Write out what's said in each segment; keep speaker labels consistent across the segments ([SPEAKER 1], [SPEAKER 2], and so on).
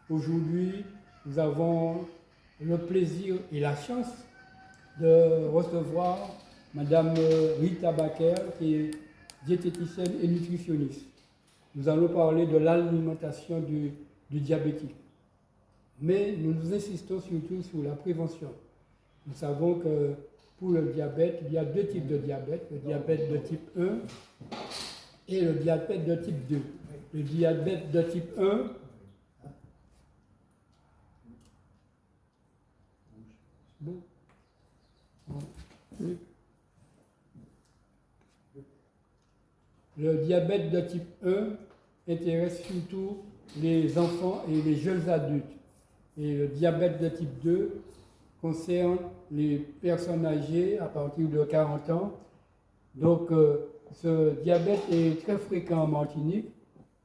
[SPEAKER 1] Aujourd'hui, nous avons le plaisir et la chance de recevoir Madame Rita Baker, qui est diététicienne et nutritionniste. Nous allons parler de l'alimentation du diabétique. Mais nous insistons surtout sur la prévention. Nous savons que pour le diabète, il y a deux types de diabète, le diabète de type 1 et le diabète de type 2. Le diabète de type 1, le diabète de type 1 intéresse surtout les enfants et les jeunes adultes. Et le diabète de type 2 concerne les personnes âgées à partir de 40 ans. Donc, ce diabète est très fréquent en Martinique.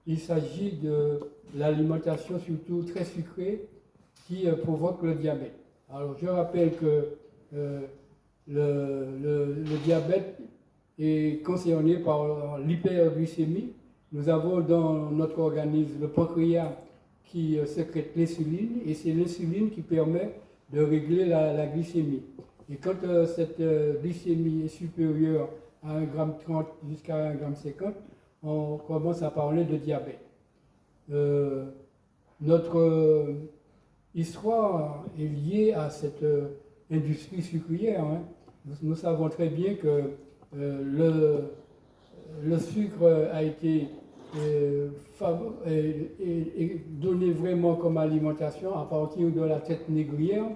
[SPEAKER 1] Il s'agit de l'alimentation surtout très sucrée qui provoque le diabète. Alors, je rappelle que le diabète est concerné par l'hyperglycémie. Nous avons dans notre organisme le pancréas qui sécrète l'insuline, et c'est l'insuline qui permet de régler la glycémie. Et quand cette glycémie est supérieure à 1,30 g jusqu'à 1,50 g, on commence à parler de diabète. Notre histoire est liée à cette industrie sucrière. Hein. Nous savons très bien que le sucre a été donné vraiment comme alimentation à partir de la traite négrière,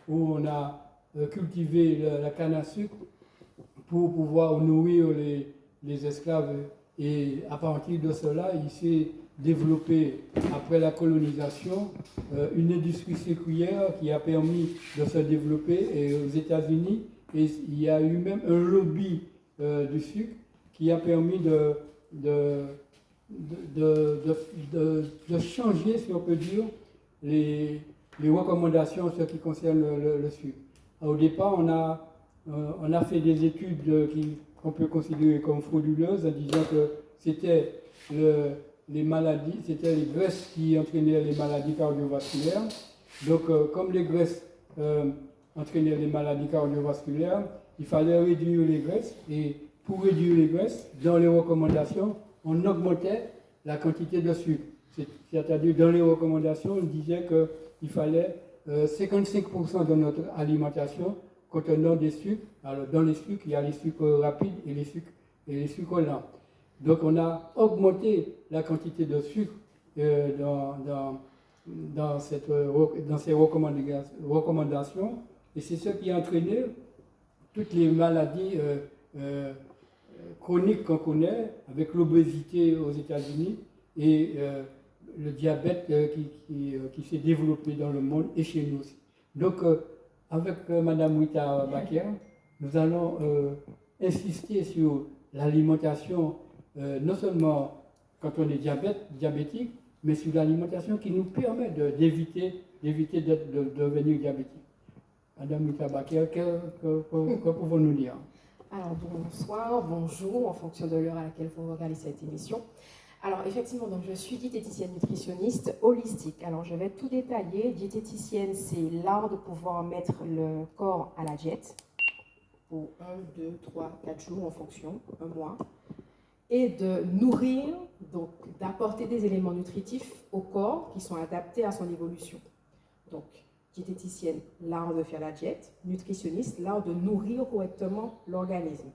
[SPEAKER 1] où on a cultivé la canne à sucre pour pouvoir nourrir les esclaves. Et à partir de cela, il s'est développé, après la colonisation, une industrie sucrière qui a permis de se développer. Et aux États-Unis, il y a eu même un lobby du sucre qui a permis de changer, si on peut dire, les recommandations en ce qui concerne le sucre. Au départ, on a fait des études qu'on peut considérer comme frauduleuses, en disant que c'était les maladies, c'était les graisses qui entraînaient les maladies cardiovasculaires. Donc, comme les graisses entraînaient les maladies cardiovasculaires, il fallait réduire les graisses. Et pour réduire les graisses, dans les recommandations, on augmentait la quantité de sucre. C'est-à-dire, dans les recommandations, on disait qu'il fallait 55% de notre alimentation contenant des sucres. Alors, dans les sucres, il y a les sucres rapides et les sucres lents. Donc, on a augmenté la quantité de sucre dans ces recommandations. Et c'est ce qui a entraîné toutes les maladies chroniques qu'on connaît, avec l'obésité aux États-Unis et le diabète qui s'est développé dans le monde et chez nous aussi. Donc, avec Mme Rita Baker, nous allons insister sur l'alimentation, non seulement quand on est diabétique, mais sur l'alimentation qui nous permet d'éviter de devenir diabétique. Mme Rita Baker, que pouvons-nous dire?
[SPEAKER 2] Alors bonsoir, bonjour, en fonction de l'heure à laquelle vous regardez cette émission. Alors effectivement, donc, je suis diététicienne nutritionniste holistique. Alors je vais tout détailler. Diététicienne, c'est l'art de pouvoir mettre le corps à la diète pour 1, 2, 3, 4 jours en fonction, un mois. Et de nourrir, donc d'apporter des éléments nutritifs au corps qui sont adaptés à son évolution. Donc diététicienne, l'art de faire la diète, nutritionniste, l'art de nourrir correctement l'organisme.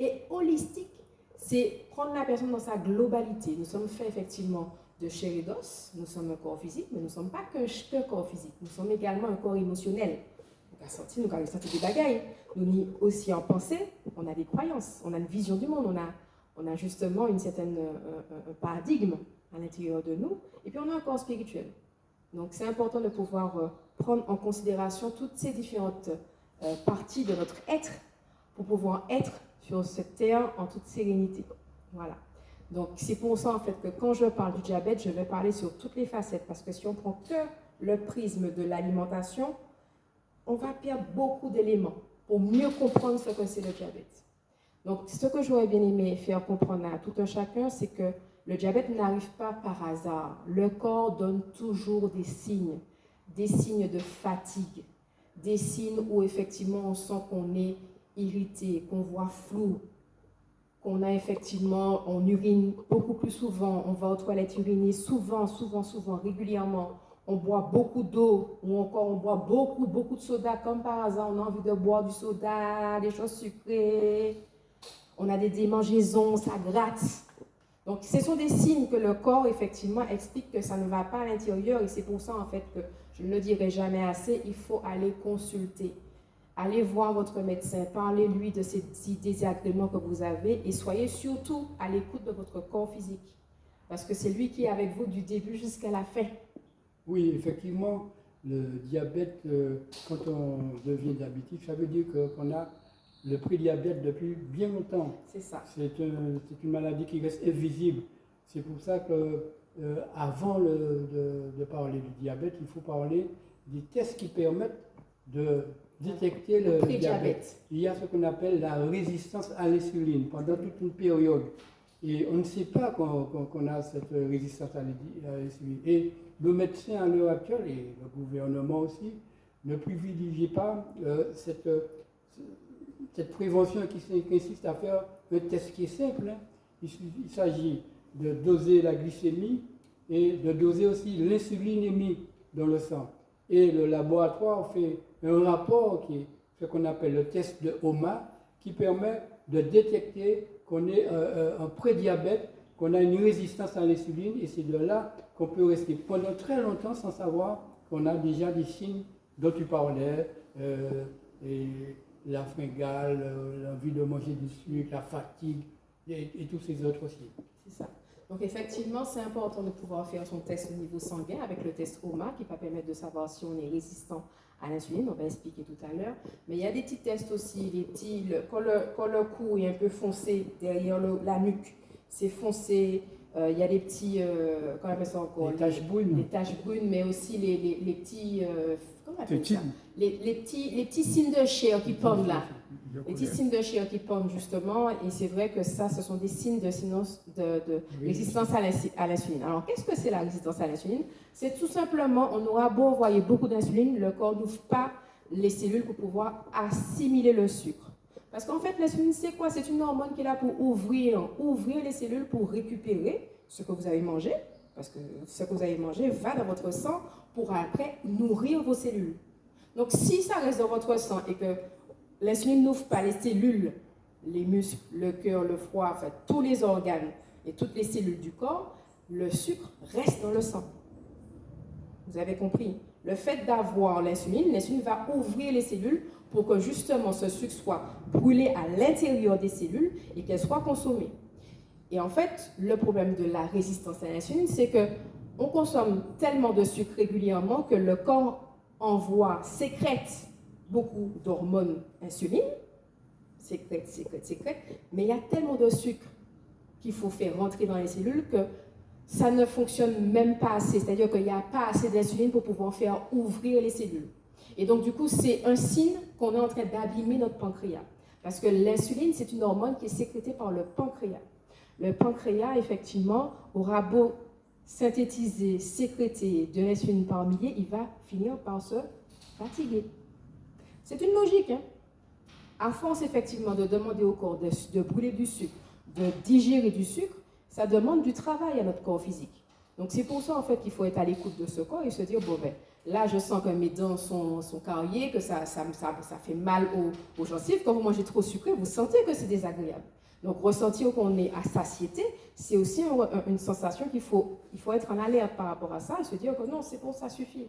[SPEAKER 2] Et holistique, c'est prendre la personne dans sa globalité. Nous sommes faits effectivement de chair et d'os, nous sommes un corps physique, mais nous ne sommes pas qu'un corps physique, nous sommes également un corps émotionnel. Nous avons senti des bagailles, nous sommes aussi en pensée, on a des croyances, on a une vision du monde, on a justement un paradigme à l'intérieur de nous, et puis on a un corps spirituel. Donc c'est important de pouvoir prendre en considération toutes ces différentes parties de notre être pour pouvoir être sur cette terre en toute sérénité. Voilà. Donc, c'est pour ça, en fait, que quand je parle du diabète, je vais parler sur toutes les facettes, parce que si on prend que le prisme de l'alimentation, on va perdre beaucoup d'éléments pour mieux comprendre ce que c'est le diabète. Donc, ce que j'aurais bien aimé faire comprendre à tout un chacun, c'est que le diabète n'arrive pas par hasard. Le corps donne toujours des signes de fatigue, des signes où effectivement on sent qu'on est irrité, qu'on voit flou, qu'on a effectivement, on urine beaucoup plus souvent, on va aux toilettes uriner souvent, régulièrement, on boit beaucoup d'eau ou encore on boit beaucoup de soda, comme par hasard on a envie de boire du soda, des choses sucrées, on a des démangeaisons, ça gratte. Donc ce sont des signes que le corps effectivement explique que ça ne va pas à l'intérieur et c'est pour ça en fait que je ne le dirai jamais assez, il faut aller consulter. Allez voir votre médecin, parlez-lui de ces petits désagréments que vous avez et soyez surtout à l'écoute de votre corps physique. Parce que c'est lui qui est avec vous du début jusqu'à la fin.
[SPEAKER 1] Oui, effectivement, le diabète, quand on devient diabétique, ça veut dire qu'on a le prédiabète depuis bien longtemps.
[SPEAKER 2] C'est ça.
[SPEAKER 1] C'est une maladie qui reste invisible. C'est pour ça que avant de parler du diabète, il faut parler des tests qui permettent de détecter le diabète. Il y a ce qu'on appelle la résistance à l'insuline pendant toute une période. Et on ne sait pas qu'on a cette résistance à l'insuline. Et le médecin à l'heure actuelle, et le gouvernement aussi, ne privilégie pas cette prévention qui consiste à faire un test qui est simple. Hein. Il s'agit de doser la glycémie et de doser aussi l'insulinémie dans le sang. Et le laboratoire fait un rapport qui est ce qu'on appelle le test de HOMA, qui permet de détecter qu'on est un prédiabète, qu'on a une résistance à l'insuline, et c'est de là qu'on peut rester pendant très longtemps sans savoir qu'on a déjà des signes dont tu parlais, et la fringale, l'envie de manger du sucre, la fatigue, et tous ces autres aussi.
[SPEAKER 2] C'est ça. Donc effectivement, c'est important de pouvoir faire son test au niveau sanguin avec le test HOMA qui va permettre de savoir si on est résistant à l'insuline, on va expliquer tout à l'heure. Mais il y a des petits tests aussi, quand le cou est un peu foncé derrière la nuque, c'est foncé, il y a des petits, comment on appelle ça encore?
[SPEAKER 1] Les taches brunes.
[SPEAKER 2] Les taches brunes, mais aussi les petits, comment on appelle ça? Les petits signes de chair qui pendent là. Les petits signes de chair qui pendent justement, et c'est vrai que ça, ce sont des signes de résistance à l'insuline. Alors, qu'est-ce que c'est la résistance à l'insuline? C'est tout simplement, on aura beau envoyer beaucoup d'insuline, le corps n'ouvre pas les cellules pour pouvoir assimiler le sucre. Parce qu'en fait, l'insuline, c'est quoi? C'est une hormone qui est là pour ouvrir les cellules pour récupérer ce que vous avez mangé, parce que ce que vous avez mangé va dans votre sang pour après nourrir vos cellules. Donc, si ça reste dans votre sang et que l'insuline n'ouvre pas les cellules, les muscles, le cœur, le foie, enfin, tous les organes et toutes les cellules du corps, le sucre reste dans le sang. Vous avez compris? Le fait d'avoir l'insuline va ouvrir les cellules pour que justement ce sucre soit brûlé à l'intérieur des cellules et qu'elle soit consommée. Et en fait, le problème de la résistance à l'insuline, c'est qu'on consomme tellement de sucre régulièrement que le corps sécrète beaucoup d'hormones insuline, sécrète, mais il y a tellement de sucre qu'il faut faire rentrer dans les cellules que ça ne fonctionne même pas assez, c'est-à-dire qu'il n'y a pas assez d'insuline pour pouvoir faire ouvrir les cellules. Et donc du coup, c'est un signe qu'on est en train d'abîmer notre pancréas, parce que l'insuline, c'est une hormone qui est sécrétée par le pancréas. Le pancréas, effectivement, aura beau synthétiser, sécréter de l'insuline par milliers, il va finir par se fatiguer. C'est une logique. Hein? À force, effectivement, de demander au corps de brûler du sucre, de digérer du sucre, ça demande du travail à notre corps physique. Donc, c'est pour ça, en fait, qu'il faut être à l'écoute de ce corps et se dire, bon, ben, là, je sens que mes dents sont carriées, que ça fait mal aux gencives. Quand vous mangez trop sucré, vous sentez que c'est désagréable. Donc, ressentir qu'on est à satiété, c'est aussi une sensation il faut être en alerte par rapport à ça et se dire que non, c'est bon, ça suffit.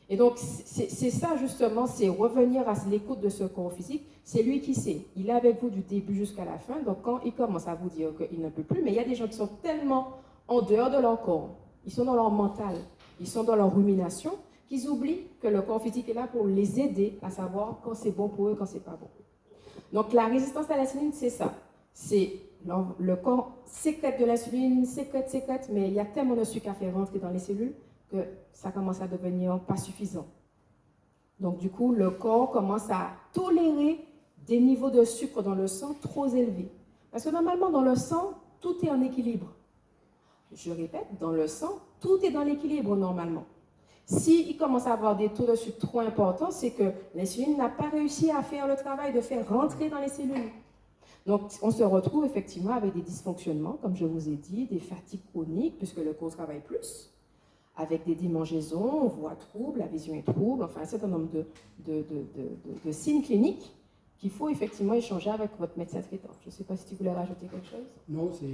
[SPEAKER 2] Et donc, c'est ça justement, c'est revenir à l'écoute de ce corps physique. C'est lui qui sait. Il est avec vous du début jusqu'à la fin. Donc, quand il commence à vous dire qu'il ne peut plus, mais il y a des gens qui sont tellement en dehors de leur corps, ils sont dans leur mental, ils sont dans leur rumination, qu'ils oublient que le corps physique est là pour les aider à savoir quand c'est bon pour eux, quand c'est pas bon. Donc, la résistance à l'insuline, c'est ça. Le corps sécrète de l'insuline, sécrète, mais il y a tellement de sucre à faire rentrer dans les cellules que ça commence à devenir pas suffisant. Donc du coup, le corps commence à tolérer des niveaux de sucre dans le sang trop élevés. Parce que normalement, dans le sang, tout est en équilibre. Je répète, dans le sang, tout est dans l'équilibre normalement. S'il commence à avoir des taux de sucre trop importants, c'est que l'insuline n'a pas réussi à faire le travail de faire rentrer dans les cellules. Donc, on se retrouve effectivement avec des dysfonctionnements, comme je vous ai dit, des fatigues chroniques, puisque le corps travaille plus, avec des démangeaisons, voix trouble, la vision est trouble, enfin un certain nombre de signes cliniques qu'il faut effectivement échanger avec votre médecin traitant. Je ne sais pas si tu voulais rajouter quelque chose.
[SPEAKER 1] Non, c'est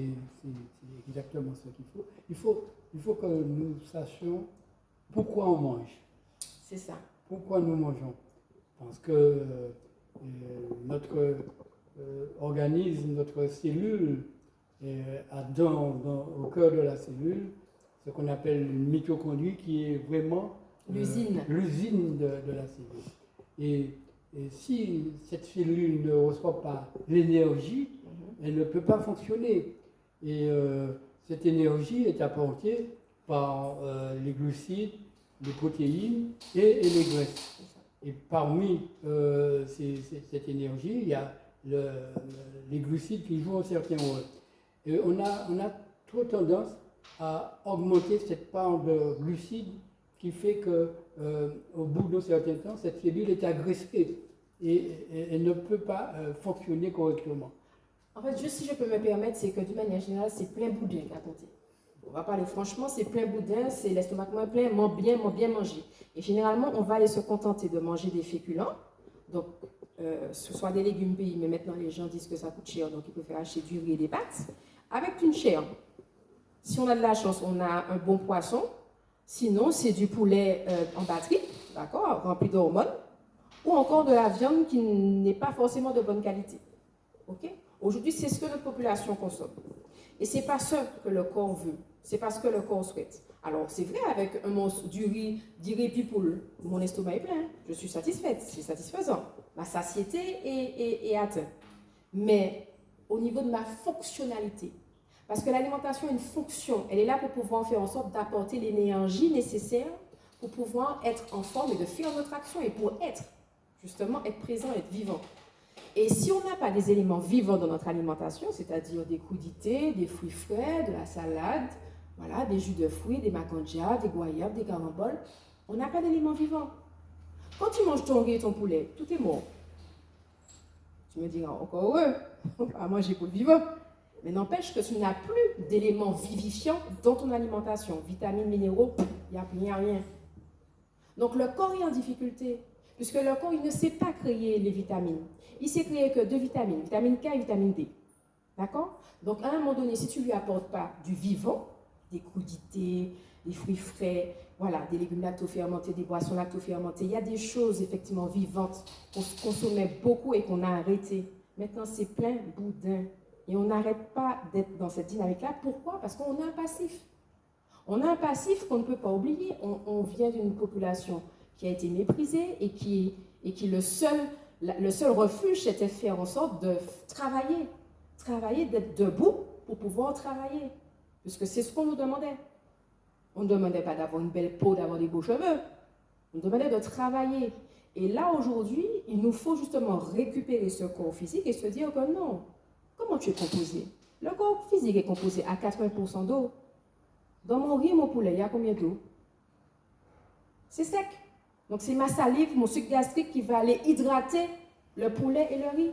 [SPEAKER 1] exactement ce qu'il faut. Il faut que nous sachions pourquoi on mange.
[SPEAKER 2] C'est ça.
[SPEAKER 1] Pourquoi nous mangeons. Parce que notre organisme, notre cellule, a au cœur de la cellule ce qu'on appelle une mitochondrie qui est vraiment l'usine de la cellule. Et si cette cellule ne reçoit pas l'énergie, elle ne peut pas fonctionner. Et cette énergie est apportée par les glucides, les protéines et les graisses. Et parmi cette énergie, il y a les glucides qui jouent un certain rôle. Et on a trop tendance à augmenter cette part de glucides qui fait qu'au bout d'un certain temps, cette cellule est agressée et elle ne peut pas fonctionner correctement.
[SPEAKER 2] En fait, juste si je peux me permettre, c'est que d'une manière générale, c'est plein boudin qu'à compter. On va parler franchement, c'est plein boudin, c'est l'estomac moins plein, bien manger. Et généralement, on va aller se contenter de manger des féculents, donc ce soit des légumes pays, mais maintenant les gens disent que ça coûte cher, donc ils préfèrent acheter du riz et des pâtes, avec une chair. Si on a de la chance, on a un bon poisson. Sinon, c'est du poulet en batterie, d'accord, rempli d'hormones, ou encore de la viande qui n'est pas forcément de bonne qualité. Ok? Aujourd'hui, c'est ce que notre population consomme. Et ce n'est pas ce que le corps veut, c'est pas ce que le corps souhaite. Alors, c'est vrai, avec du riz puis poule, mon estomac est plein, je suis satisfaite, c'est satisfaisant. Ma satiété est atteinte. Mais au niveau de ma fonctionnalité, parce que l'alimentation a une fonction, elle est là pour pouvoir faire en sorte d'apporter l'énergie nécessaire pour pouvoir être en forme et de faire notre action et pour justement être présent, être vivant. Et si on n'a pas des éléments vivants dans notre alimentation, c'est-à-dire des crudités, des fruits frais, de la salade, voilà, des jus de fruits, des macandias, des goyaves, des caramboles, on n'a pas d'éléments vivants. Quand tu manges ton riz et ton poulet, tout est mort. Tu me diras, encore heureux, à manger pour le vivant. Mais n'empêche que tu n'as plus d'éléments vivifiants dans ton alimentation. Vitamines, minéraux, il n'y a rien. Donc le corps est en difficulté, puisque le corps il ne sait pas créer les vitamines. Il sait créer que deux vitamines, vitamine K et vitamine D. D'accord? Donc à un moment donné, si tu ne lui apportes pas du vivant, des crudités, des fruits frais, voilà, des légumes lactofermentés, des boissons lactofermentées, il y a des choses effectivement vivantes qu'on consommait beaucoup et qu'on a arrêtées. Maintenant, c'est plein boudin. Et on n'arrête pas d'être dans cette dynamique-là. Pourquoi? Parce qu'on a un passif. On a un passif qu'on ne peut pas oublier. On vient d'une population qui a été méprisée et qui le seul refuge, c'était de faire en sorte de travailler, d'être debout pour pouvoir travailler. Puisque c'est ce qu'on nous demandait. On ne demandait pas d'avoir une belle peau, d'avoir des beaux cheveux. On nous demandait de travailler. Et là, aujourd'hui, il nous faut justement récupérer ce corps physique et se dire que non. Comment tu es composé? Le corps physique est composé à 80% d'eau. Dans mon riz, mon poulet, il y a combien d'eau? C'est sec. Donc c'est ma salive, mon sucre gastrique qui va aller hydrater le poulet et le riz.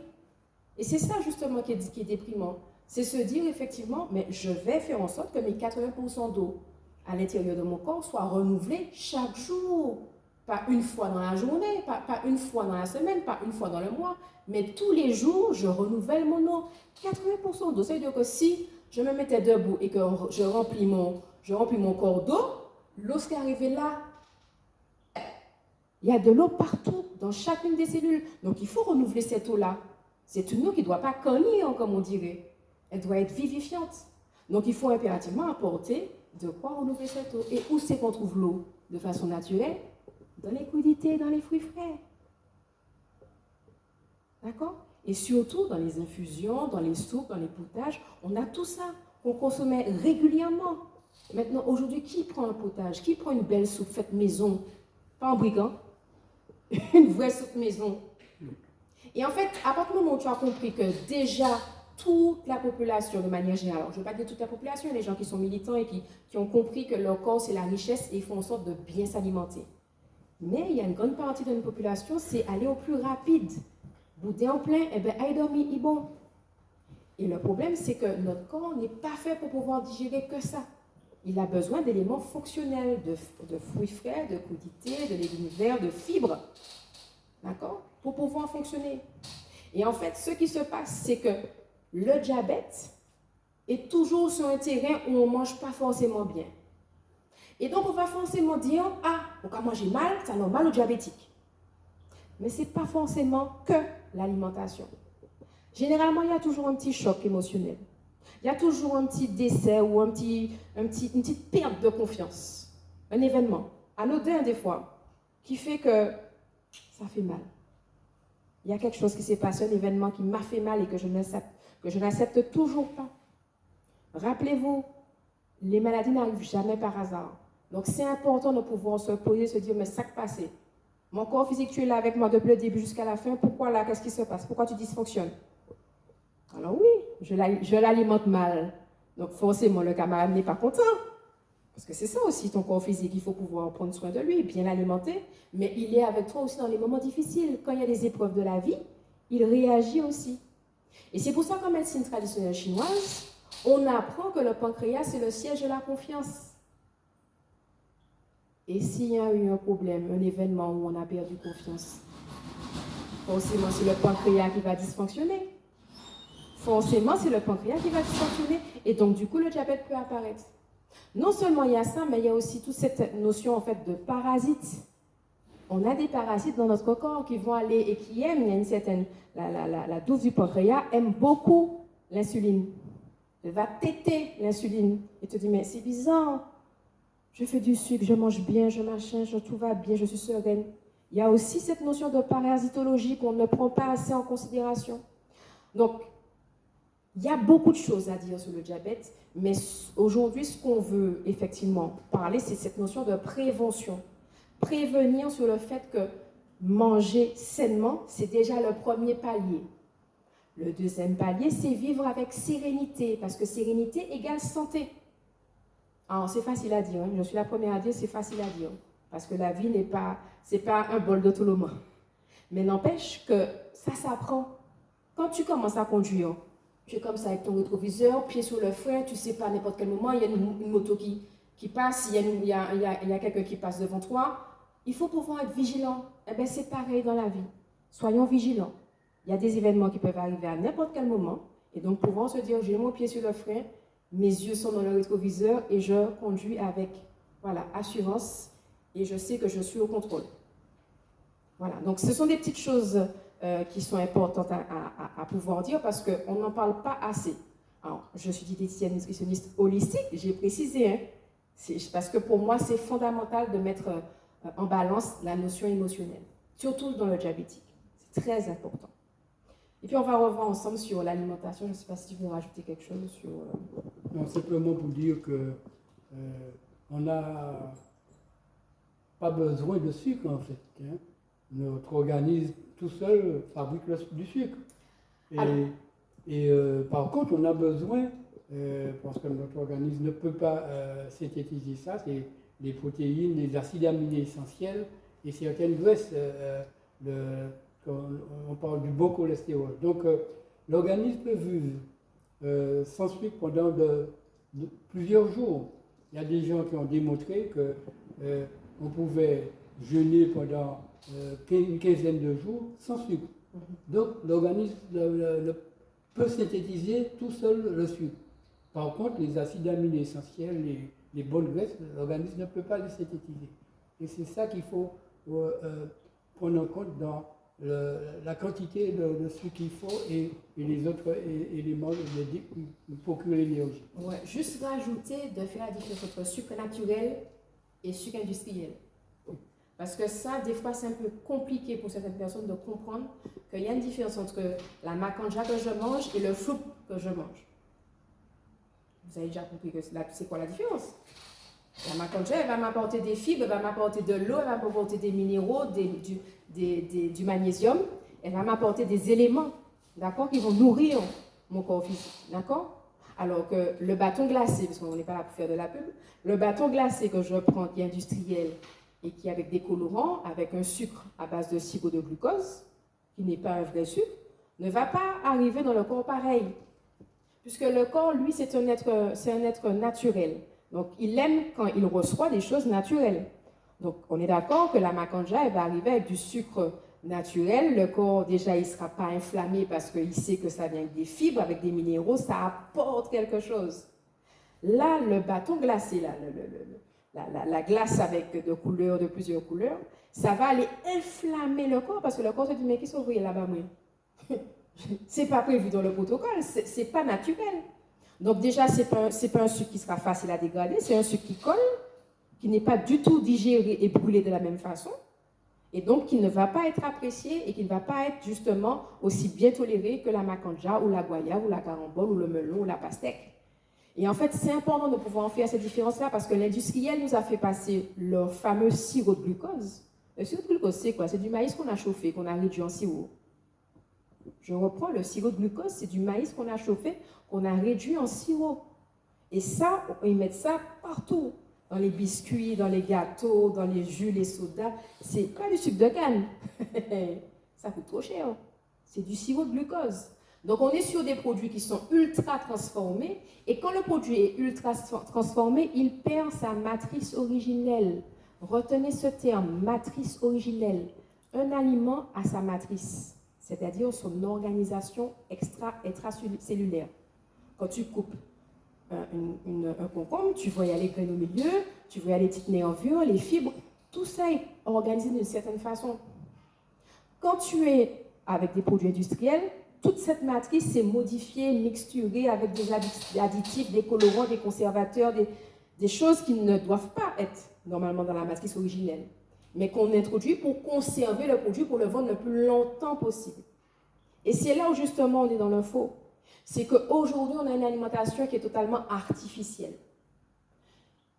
[SPEAKER 2] Et c'est ça justement qui est déprimant. C'est se dire effectivement, mais je vais faire en sorte que mes 80% d'eau à l'intérieur de mon corps soient renouvelés chaque jour. Pas une fois dans la journée, pas une fois dans la semaine, pas une fois dans le mois, mais tous les jours, je renouvelle mon eau. 80% d'eau. C'est-à-dire que si je me mettais debout et que je remplis mon corps d'eau, l'eau qui est arrivée là, il y a de l'eau partout, dans chacune des cellules. Donc il faut renouveler cette eau-là. C'est une eau qui ne doit pas cogner, comme on dirait. Elle doit être vivifiante. Donc il faut impérativement apporter de quoi renouveler cette eau. Et où c'est qu'on trouve l'eau de façon naturelle? Dans les crudités, dans les fruits frais. D'accord? Et surtout dans les infusions, dans les soupes, dans les potages, on a tout ça qu'on consommait régulièrement. Maintenant, aujourd'hui, qui prend un potage? Qui prend une belle soupe faite maison? Pas en brigand, une vraie soupe maison. Et en fait, à partir du moment où tu as compris que déjà, toute la population, de manière générale, alors je ne veux pas dire toute la population, il y a des gens qui sont militants et qui ont compris que leur corps, c'est la richesse et ils font en sorte de bien s'alimenter. Mais il y a une grande partie de notre population, c'est aller au plus rapide. Boudin en plein, eh bien, aille dormir, il bon. Et le problème, c'est que notre corps n'est pas fait pour pouvoir digérer que ça. Il a besoin d'éléments fonctionnels, de fruits frais, de crudités, de légumes verts, de fibres. D'accord? Pour pouvoir fonctionner. Et en fait, ce qui se passe, c'est que le diabète est toujours sur un terrain où on ne mange pas forcément bien. Et donc, on va forcément dire, ah, on va manger mal, c'est normal au diabétique. Mais ce n'est pas forcément que l'alimentation. Généralement, il y a toujours un petit choc émotionnel. Il y a toujours un petit décès ou une petite perte de confiance. Un événement, anodin des fois, qui fait que ça fait mal. Il y a quelque chose qui s'est passé, un événement qui m'a fait mal et que je n'accepte toujours pas. Rappelez-vous, les maladies n'arrivent jamais par hasard. Donc c'est important de pouvoir se poser, se dire, mais ça qui passé. Mon corps physique, tu es là avec moi depuis le début jusqu'à la fin. Pourquoi là? Qu'est-ce qui se passe? Pourquoi tu dysfonctionnes? Alors oui, je l'alimente mal. Donc forcément, le camarade n'est pas content. Parce que c'est ça aussi, ton corps physique, il faut pouvoir prendre soin de lui, bien l'alimenter. Mais il est avec toi aussi dans les moments difficiles. Quand il y a des épreuves de la vie, il réagit aussi. Et c'est pour ça qu'en médecine traditionnelle chinoise, on apprend que le pancréas, c'est le siège de la confiance. Et s'il y a eu un problème, un événement où on a perdu confiance, forcément, c'est le pancréas qui va dysfonctionner. Forcément, c'est le pancréas qui va dysfonctionner. Et donc, du coup, le diabète peut apparaître. Non seulement il y a ça, mais il y a aussi toute cette notion en fait de parasites. On a des parasites dans notre corps qui vont aller et qui aiment, il y a une certaine, la douce du pancréas aime beaucoup l'insuline. Elle va téter l'insuline et te dit, mais c'est bizarre, je fais du sucre, je mange bien, tout va bien, je suis sereine. Il y a aussi cette notion de parasitologie qu'on ne prend pas assez en considération. Donc, il y a beaucoup de choses à dire sur le diabète, mais aujourd'hui, ce qu'on veut effectivement parler, c'est cette notion de prévention. Prévenir sur le fait que manger sainement, c'est déjà le premier palier. Le deuxième palier, c'est vivre avec sérénité, parce que sérénité égale santé. Alors, c'est facile à dire, hein. Je suis la première à dire, c'est facile à dire, parce que la vie c'est pas un bol de tout le monde. Mais n'empêche que ça s'apprend. Quand tu commences à conduire, tu es comme ça avec ton rétroviseur, pied sur le frein, tu ne sais pas à n'importe quel moment, il y a une moto qui passe, il y a quelqu'un qui passe devant toi. Il faut pouvoir être vigilant. Eh bien, c'est pareil dans la vie. Soyons vigilants. Il y a des événements qui peuvent arriver à n'importe quel moment. Et donc, pouvoir se dire, j'ai mon pied sur le frein, mes yeux sont dans le rétroviseur et je conduis avec assurance et je sais que je suis au contrôle. Voilà, donc ce sont des petites choses qui sont importantes à pouvoir dire parce qu'on n'en parle pas assez. Alors, je suis diététicienne nutritionniste holistique, j'ai précisé, hein, parce que pour moi, c'est fondamental de mettre en balance la notion émotionnelle, surtout dans le diabétique. C'est très important. Et puis, on va revoir ensemble sur l'alimentation. Je ne sais pas si tu veux rajouter quelque chose sur...
[SPEAKER 1] Non, simplement pour dire que on n'a pas besoin de sucre, en fait. Hein. Notre organisme tout seul fabrique du sucre. Et par contre, on a besoin, parce que notre organisme ne peut pas synthétiser ça, c'est les protéines, les acides aminés essentiels et certaines graisses. On parle du bon cholestérol. Donc, l'organisme peut vivre sans sucre pendant plusieurs jours. Il y a des gens qui ont démontré qu'on pouvait jeûner pendant une quinzaine de jours sans sucre. Donc, l'organisme peut synthétiser tout seul le sucre. Par contre, les acides aminés essentiels, les bonnes graisses, l'organisme ne peut pas les synthétiser. Et c'est ça qu'il faut prendre en compte dans la quantité de sucre qu'il faut et les autres éléments de procurer l'énergie.
[SPEAKER 2] Ouais, juste rajouter de faire la différence entre sucre naturel et sucre industriel. Parce que ça, des fois, c'est un peu compliqué pour certaines personnes de comprendre qu'il y a une différence entre la macanja que je mange et le flou que je mange. Vous avez déjà compris que c'est quoi la différence? La macanja, elle va m'apporter des fibres, elle va m'apporter de l'eau, elle va m'apporter des minéraux, du magnésium, elle va m'apporter des éléments, d'accord, qui vont nourrir mon corps physique, d'accord? Alors que le bâton glacé, parce qu'on n'est pas là pour faire de la pub, le bâton glacé que je prends, qui est industriel et qui est avec des colorants, avec un sucre à base de sirop de glucose, qui n'est pas un vrai sucre, ne va pas arriver dans le corps pareil. Puisque le corps, lui, c'est un être naturel. Donc, il aime quand il reçoit des choses naturelles. Donc, on est d'accord que la macanja, elle va arriver avec du sucre naturel. Le corps, déjà, il ne sera pas inflammé parce qu'il sait que ça vient avec des fibres, avec des minéraux, ça apporte quelque chose. Là, le bâton glacé, là, la glace avec de plusieurs couleurs, ça va aller inflammer le corps parce que le corps se dit, mais qu'est-ce que vous voyez là-bas, moi? C'est pas prévu dans le protocole, c'est pas naturel. Donc déjà, c'est pas un sucre qui sera facile à dégrader, c'est un sucre qui colle, qui n'est pas du tout digéré et brûlé de la même façon, et donc qui ne va pas être apprécié et qui ne va pas être justement aussi bien toléré que la macanja ou la guayave ou la carambole ou le melon ou la pastèque. Et en fait, c'est important de pouvoir en faire cette différence-là parce que l'industriel nous a fait passer leur fameux sirop de glucose. Le sirop de glucose, c'est quoi? C'est du maïs qu'on a chauffé, qu'on a réduit en sirop. Je reprends, le sirop de glucose, c'est du maïs qu'on a chauffé, qu'on a réduit en sirop. Et ça, ils mettent ça partout. Dans les biscuits, dans les gâteaux, dans les jus, les sodas. C'est pas du sucre de canne. Ça coûte trop cher. C'est du sirop de glucose. Donc on est sur des produits qui sont ultra transformés. Et quand le produit est ultra transformé, il perd sa matrice originelle. Retenez ce terme, matrice originelle. Un aliment a sa matrice, c'est-à-dire son organisation extracellulaire. Quand tu coupes un concombre, tu vois, il y a les graines au milieu, tu vois, il y a les petites nervures, les fibres, tout ça est organisé d'une certaine façon. Quand tu es avec des produits industriels, toute cette matrice est modifiée, mixturée avec des additifs, des colorants, des conservateurs, des choses qui ne doivent pas être normalement dans la matrice originelle, mais qu'on introduit pour conserver le produit, pour le vendre le plus longtemps possible. Et c'est là où justement on est dans le faux. C'est qu'aujourd'hui, on a une alimentation qui est totalement artificielle.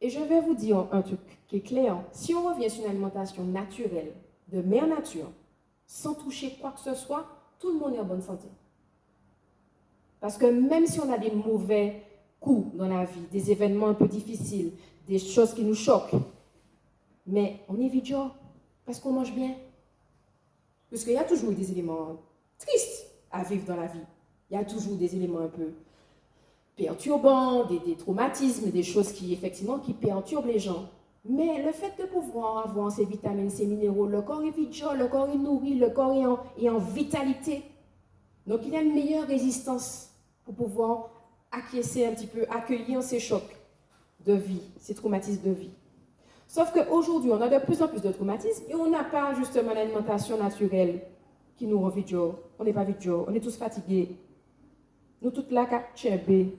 [SPEAKER 2] Et je vais vous dire un truc qui est clair. Si on revient sur une alimentation naturelle, de mère nature, sans toucher quoi que ce soit, tout le monde est en bonne santé. Parce que même si on a des mauvais coups dans la vie, des événements un peu difficiles, des choses qui nous choquent, mais on est vigilant parce qu'on mange bien. Parce qu'il y a toujours des éléments tristes à vivre dans la vie. Il y a toujours des éléments un peu perturbants, des traumatismes, des choses qui, effectivement, qui perturbent les gens. Mais le fait de pouvoir avoir ces vitamines, ces minéraux, le corps est vigilant, le corps est nourri, le corps est en vitalité. Donc, il y a une meilleure résistance pour pouvoir acquiescer un petit peu, accueillir ces chocs de vie, ces traumatismes de vie. Sauf qu'aujourd'hui, on a de plus en plus de traumatismes et on n'a pas justement l'alimentation naturelle qui nous rend vigilant. On n'est pas vigilant, on est tous fatigués. Nous toutes là, catchembé.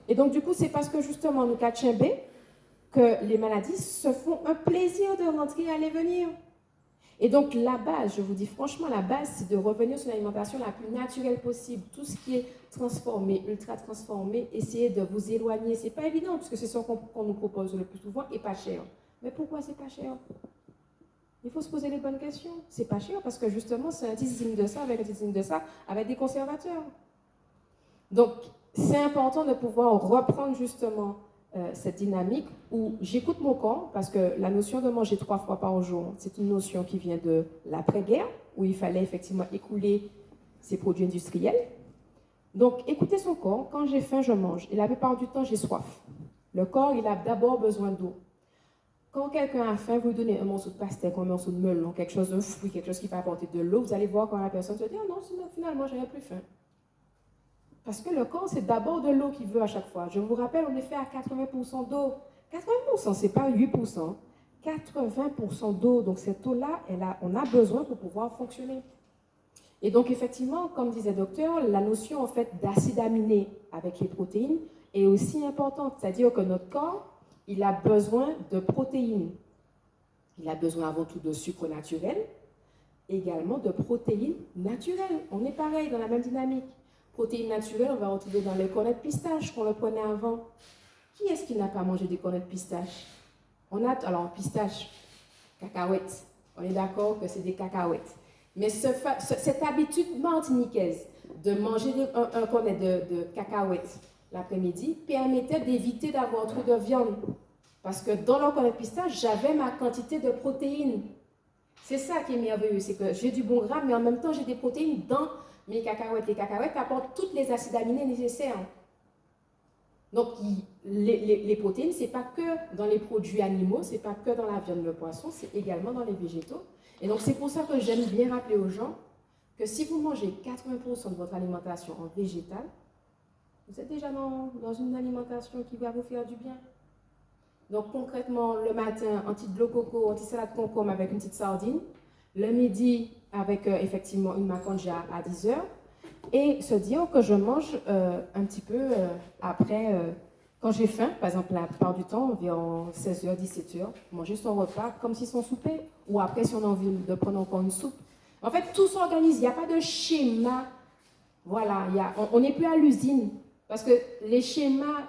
[SPEAKER 2] Et donc, du coup, c'est parce que justement, nous catchembé que les maladies se font un plaisir de rentrer et aller venir. Et donc, la base, je vous dis franchement, la base, c'est de revenir sur l'alimentation la plus naturelle possible. Tout ce qui est transformé, ultra transformé, essayez de vous éloigner. C'est pas évident, parce que c'est ce qu'on nous propose le plus souvent et pas cher. Mais pourquoi c'est pas cher? Il faut se poser les bonnes questions. C'est pas cher parce que justement, c'est un dixième de ça, avec un dixième de ça, avec des conservateurs. Donc, c'est important de pouvoir reprendre justement cette dynamique où j'écoute mon corps, parce que la notion de manger 3 fois par jour, c'est une notion qui vient de l'après-guerre, où il fallait effectivement écouler ces produits industriels. Donc, écoutez son corps. Quand j'ai faim, je mange. Et la plupart du temps, j'ai soif. Le corps, il a d'abord besoin d'eau. Quand quelqu'un a faim, vous lui donnez un morceau de pastèque, un morceau de melon, quelque chose de fruit, quelque chose qui va apporter de l'eau, vous allez voir quand la personne se dit « Ah non, finalement, j'avais plus faim ». Parce que le corps, c'est d'abord de l'eau qu'il veut à chaque fois. Je vous rappelle, on est fait à 80% d'eau. 80%, ce n'est pas 8%. 80% d'eau. Donc cette eau-là, on a besoin pour pouvoir fonctionner. Et donc effectivement, comme disait le docteur, la notion en fait d'acide aminé avec les protéines est aussi importante. C'est-à-dire que notre corps, il a besoin de protéines. Il a besoin avant tout de sucre naturel, également de protéines naturelles. On est pareil, dans la même dynamique. Protéines naturelles, on va retrouver dans les cornets de pistache qu'on le prenait avant. Qui est-ce qui n'a pas mangé des cornets de pistache? Alors, pistache, cacahuètes. On est d'accord que c'est des cacahuètes. Mais cette habitude martiniquaise de manger un cornet de cacahuètes l'après-midi permettait d'éviter d'avoir trop de viande. Parce que dans le cornet de pistache, j'avais ma quantité de protéines. C'est ça qui est merveilleux, c'est que j'ai du bon gras, mais en même temps, j'ai des protéines dans mes cacahuètes. Les cacahuètes apportent tous les acides aminés nécessaires. Donc, les protéines, ce n'est pas que dans les produits animaux, ce n'est pas que dans la viande, le poisson, c'est également dans les végétaux. Et donc, c'est pour ça que j'aime bien rappeler aux gens que si vous mangez 80% de votre alimentation en végétal, vous êtes déjà dans une alimentation qui va vous faire du bien. Donc, concrètement, le matin, un petit de l'eau coco, un petit salade concombre avec une petite sardine. Le midi, avec effectivement une maconja à 10h. Et se dire que je mange un petit peu après, quand j'ai faim, par exemple, la plupart du temps, environ 16h, 17h, manger son repas comme si son souper. Ou après, si on a envie de prendre encore une soupe. En fait, tout s'organise. Il n'y a pas de schéma. Voilà, on n'est plus à l'usine. Parce que les schémas,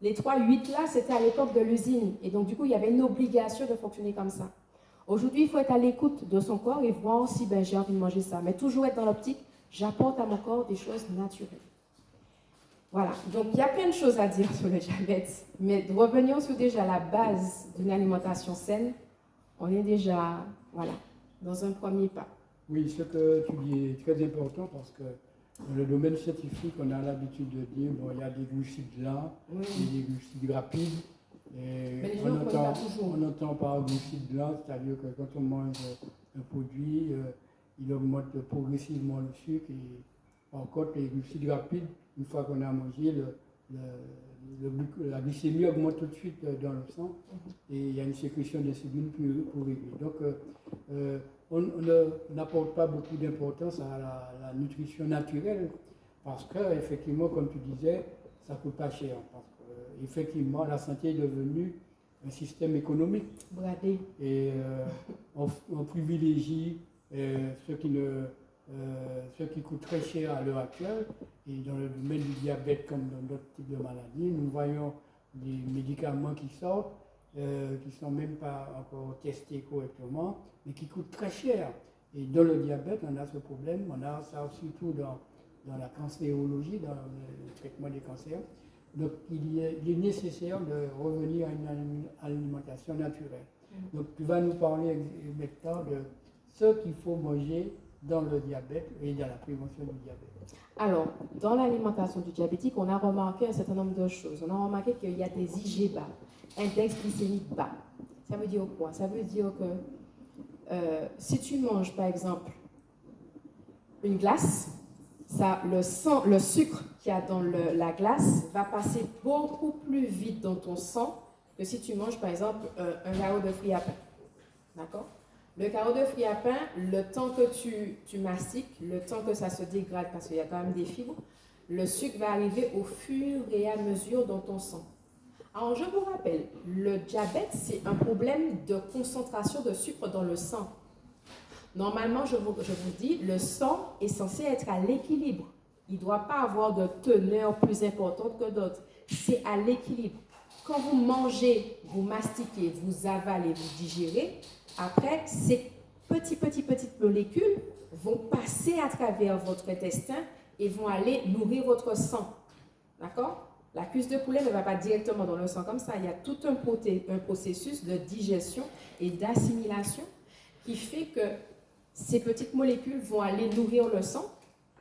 [SPEAKER 2] les 3-8 là, c'était à l'époque de l'usine. Et donc, du coup, il y avait une obligation de fonctionner comme ça. Aujourd'hui, il faut être à l'écoute de son corps et voir si j'ai envie de manger ça. Mais toujours être dans l'optique, j'apporte à mon corps des choses naturelles. Voilà, donc il y a plein de choses à dire sur le diabète. Mais revenons sur déjà la base d'une alimentation saine. On est déjà, voilà, dans un premier pas.
[SPEAKER 1] Oui, ce que tu dis est très important parce que dans le domaine scientifique, on a l'habitude de dire bon, il y a des glucides lents,
[SPEAKER 2] Oui.
[SPEAKER 1] et des glucides rapides. Et
[SPEAKER 2] Mais les gens ne connaissent pas toujours.
[SPEAKER 1] on entend par glucides lents, c'est-à-dire que quand on mange un produit, il augmente progressivement le sucre. Et par contre, les glucides rapides, une fois qu'on a mangé, la glycémie augmente tout de suite dans le sang et il y a une sécrétion d'insuline pour régler. Donc, on n'apporte pas beaucoup d'importance à la nutrition naturelle parce que, effectivement, comme tu disais, ça ne coûte pas cher. Parce que, effectivement, la santé est devenue un système économique.
[SPEAKER 2] Bradé.
[SPEAKER 1] Et on privilégie ce qui coûte très cher à l'heure actuelle. Et dans le domaine du diabète comme dans d'autres types de maladies, nous voyons des médicaments qui sortent, qui ne sont même pas encore testés correctement, mais qui coûtent très cher. Et dans le diabète, on a ce problème, on a ça surtout dans la cancérologie, dans le traitement des cancers. Donc il est nécessaire de revenir à une alimentation naturelle. Donc tu vas nous parler maintenant de ce qu'il faut manger dans le diabète et dans la prévention du diabète.
[SPEAKER 2] Alors, dans l'alimentation du diabétique, on a remarqué un certain nombre de choses. On a remarqué qu'il y a des IG bas, index glycémique bas. Ça veut dire quoi? Ça veut dire que si tu manges, par exemple, une glace, le sucre qu'il y a dans la glace va passer beaucoup plus vite dans ton sang que si tu manges, par exemple, un carreau de fruits à pain. D'accord? Le carreau de fruits à pain, le temps que tu mastiques, le temps que ça se dégrade, parce qu'il y a quand même des fibres, le sucre va arriver au fur et à mesure dans ton sang. Alors, je vous rappelle, le diabète, c'est un problème de concentration de sucre dans le sang. Normalement, je vous dis, le sang est censé être à l'équilibre. Il ne doit pas avoir de teneur plus importante que d'autres. C'est à l'équilibre. Quand vous mangez, vous mastiquez, vous avalez, vous digérez, après, ces petites molécules vont passer à travers votre intestin et vont aller nourrir votre sang. D'accord? La cuisse de poulet ne va pas directement dans le sang comme ça. Il y a tout un processus de digestion et d'assimilation qui fait que ces petites molécules vont aller nourrir le sang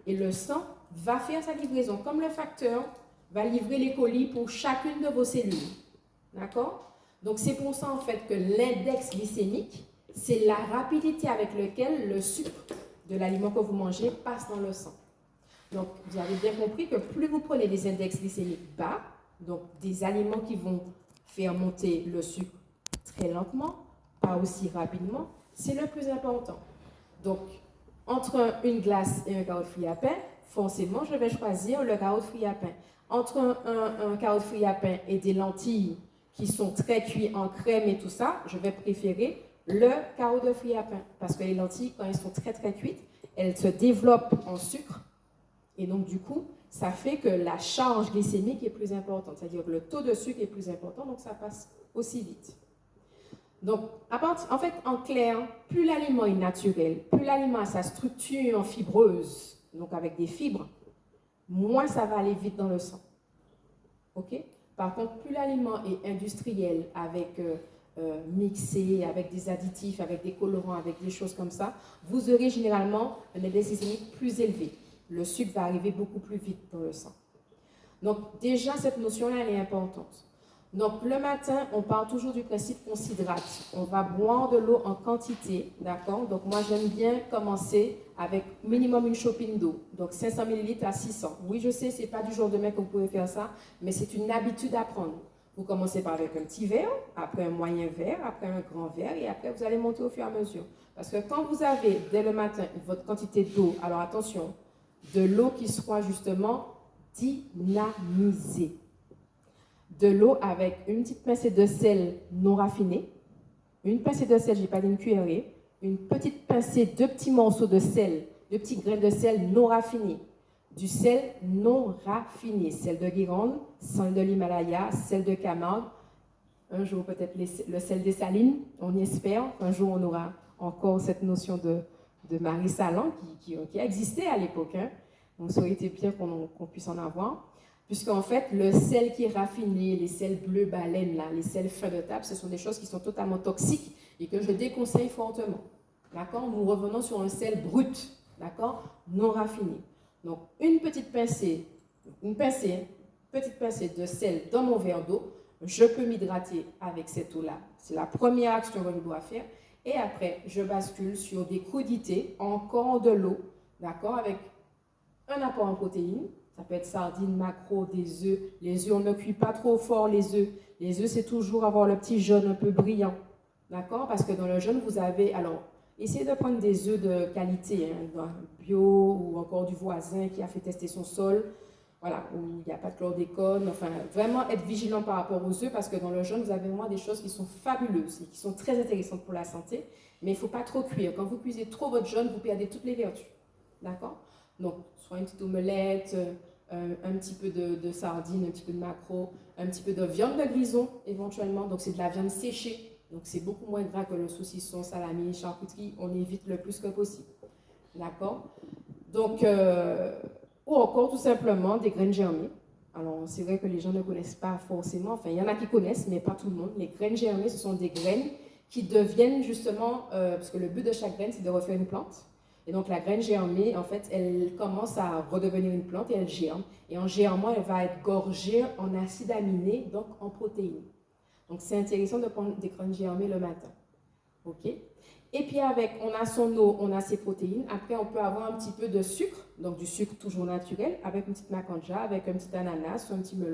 [SPEAKER 2] et le sang va faire sa livraison. Comme le facteur va livrer les colis pour chacune de vos cellules. D'accord? Donc, c'est pour ça, en fait, que l'index glycémique, c'est la rapidité avec laquelle le sucre de l'aliment que vous mangez passe dans le sang. Donc, vous avez bien compris que plus vous prenez des index glycémiques bas, donc des aliments qui vont faire monter le sucre très lentement, pas aussi rapidement, c'est le plus important. Donc, entre une glace et un carreau de fruits à pain, forcément, je vais choisir le carreau de fruits à pain. Entre un carreau de fruits à pain et des lentilles qui sont très cuits en crème et tout ça, je vais préférer le carreau de fruits à pain. Parce que les lentilles, quand elles sont très très cuites, elles se développent en sucre. Et donc, du coup, ça fait que la charge glycémique est plus importante. C'est-à-dire que le taux de sucre est plus important, donc ça passe aussi vite. Donc, en fait, en clair, plus l'aliment est naturel, plus l'aliment a sa structure fibreuse, donc avec des fibres, moins ça va aller vite dans le sang. OK? Par contre, plus l'aliment est industriel, avec mixé, avec des additifs, avec des colorants, avec des choses comme ça, vous aurez généralement un index glycémique plus élevé. Le sucre va arriver beaucoup plus vite dans le sang. Donc, déjà, cette notion-là, elle est importante. Donc, le matin, on part toujours du principe qu'on s'hydrate. On va boire de l'eau en quantité, d'accord? Donc, moi, j'aime bien commencer avec minimum une chopine d'eau. Donc, 500 ml à 600. Oui, je sais, ce n'est pas du jour au lendemain que vous pouvez faire ça, mais c'est une habitude à prendre. Vous commencez par avec un petit verre, après un moyen verre, après un grand verre, et après, vous allez monter au fur et à mesure. Parce que quand vous avez, dès le matin, votre quantité d'eau, alors attention, de l'eau qui soit justement dynamisée. De l'eau avec une petite pincée de sel non raffiné, une pincée de sel, je n'ai pas dit une cuillerée, une petite pincée, 2 petits morceaux de sel, 2 petits grains de sel non raffiné, du sel non raffiné, sel de Guérande, sel de l'Himalaya, sel de Camargue, un jour peut-être le sel des salines, on espère qu'un jour on aura encore cette notion de Marie Salan qui a existé à l'époque, hein. Donc ça aurait été bien qu'on puisse en avoir. Puisqu'en fait, le sel qui est raffiné, les sels bleus baleine, là, les sels fins de table, ce sont des choses qui sont totalement toxiques et que je déconseille fortement. D'accord? Nous revenons sur un sel brut, d'accord? Non raffiné. Donc, une petite pincée de sel dans mon verre d'eau, je peux m'hydrater avec cette eau-là. C'est la première action que je dois faire. Et après, je bascule sur des crudités, encore de l'eau, d'accord? Avec un apport en protéines. Ça peut être sardines, maquereaux, des œufs. Les œufs, on ne cuit pas trop fort les œufs. Les œufs, c'est toujours avoir le petit jaune un peu brillant. D'accord? Parce que dans le jaune, vous avez... Alors, essayez de prendre des œufs de qualité, hein, bio ou encore du voisin qui a fait tester son sol. Voilà, où il n'y a pas de chlordécone. Enfin, vraiment être vigilant par rapport aux œufs parce que dans le jaune, vous avez vraiment des choses qui sont fabuleuses et qui sont très intéressantes pour la santé. Mais il ne faut pas trop cuire. Quand vous cuisez trop votre jaune, vous perdez toutes les vertus. D'accord? Donc, soit une petite omelette, un petit peu de sardines, un petit peu de maquereau, un petit peu de viande de grison éventuellement. Donc, c'est de la viande séchée. Donc, c'est beaucoup moins gras que le saucisson, salami, charcuterie. On évite le plus que possible. D'accord? Donc, ou encore tout simplement des graines germées. Alors, c'est vrai que les gens ne connaissent pas forcément. Enfin, il y en a qui connaissent, mais pas tout le monde. Les graines germées, ce sont des graines qui deviennent justement... parce que le but de chaque graine, c'est de refaire une plante. Et donc, la graine germée, en fait, elle commence à redevenir une plante et elle germe. Et en germant, elle va être gorgée en acides aminés, donc en protéines. Donc, c'est intéressant de prendre des graines germées le matin. OK? Et puis, on a son eau, on a ses protéines. Après, on peut avoir un petit peu de sucre, donc du sucre toujours naturel, avec une petite macanja, avec un petit ananas ou un petit melon.